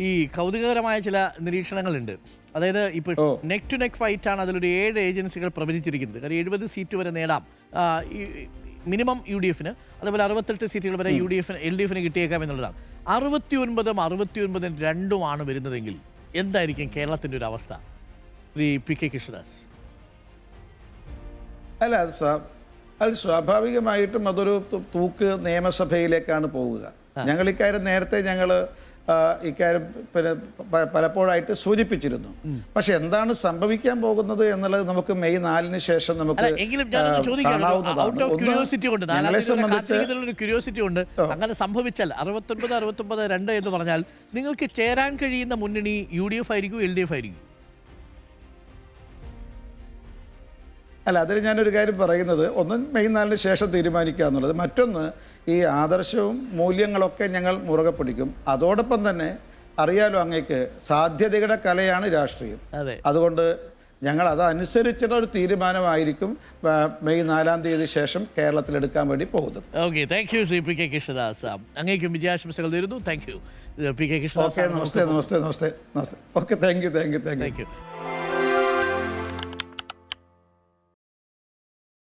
ഈ കൗതുകകരമായ ചില നിരീക്ഷണങ്ങളുണ്ട്. അതായത് ഇപ്പോൾ നെക്ക് ടു നെക്ക് ഫൈറ്റാണ് അതിലൊരു 7 ഏജൻസികൾ പ്രവചിച്ചിരിക്കുന്നത്. കാര്യം 70 സീറ്റ് വരെ നേടാം ഈ മിനിമം യു ഡി എഫിന്, അതുപോലെ 68 സീറ്റുകൾ വരെ യു ഡി എഫിന് എൽ ഡി എഫിന് കിട്ടിയേക്കാം എന്നുള്ളതാണ്. 69-69 രണ്ടുമാണ് വരുന്നതെങ്കിൽ എന്തായിരിക്കും കേരളത്തിൻ്റെ ഒരു അവസ്ഥ, ശ്രീ പി കെ കൃഷ്ണദാസ്? അല്ല, അത് സ്വാഭാവികമായിട്ടും അതൊരു തൂക്ക് നിയമസഭയിലേക്കാണ് പോവുക. ഞങ്ങൾ ഇക്കാര്യം നേരത്തെ ഇക്കാര്യം പിന്നെ പലപ്പോഴായിട്ട് സൂചിപ്പിച്ചിരുന്നു. പക്ഷെ എന്താണ് സംഭവിക്കാൻ പോകുന്നത് എന്നുള്ളത് നമുക്ക് മെയ് 4-ന് ശേഷം നമുക്ക് ഞങ്ങളെ സംബന്ധിച്ച് അങ്ങനെ സംഭവിച്ചാൽ 69-2 എന്ന് പറഞ്ഞാൽ നിങ്ങൾക്ക് ചേരാൻ കഴിയുന്ന മുന്നണി യു ഡി എഫ് ആയിരിക്കും, എൽ ഡി എഫ് ആയിരിക്കും? അല്ല, അതിന് ഞാനൊരു കാര്യം പറയുന്നത്, ഒന്ന് മെയ് 4-ന് ശേഷം തീരുമാനിക്കുക എന്നുള്ളത്. മറ്റൊന്ന്, ഈ ആദർശവും മൂല്യങ്ങളൊക്കെ ഞങ്ങൾ മുറുകെ പിടിക്കും. അതോടൊപ്പം തന്നെ അറിയാലോ അങ്ങേക്ക്, സാധ്യതയുടെ കലയാണ് രാഷ്ട്രീയം. അതുകൊണ്ട് ഞങ്ങൾ അതനുസരിച്ചുള്ള ഒരു തീരുമാനമായിരിക്കും മെയ് 4-ാം തീയതി ശേഷം കേരളത്തിൽ എടുക്കാൻ വേണ്ടി പോകുന്നത്. Okay, thank you Shri P K Krishnadas. അങ്ങേക്കും വിജയാശംസകൾ നേരുന്നു. Thank you P K Krishnadas. നമസ്തേ. Okay, thank U.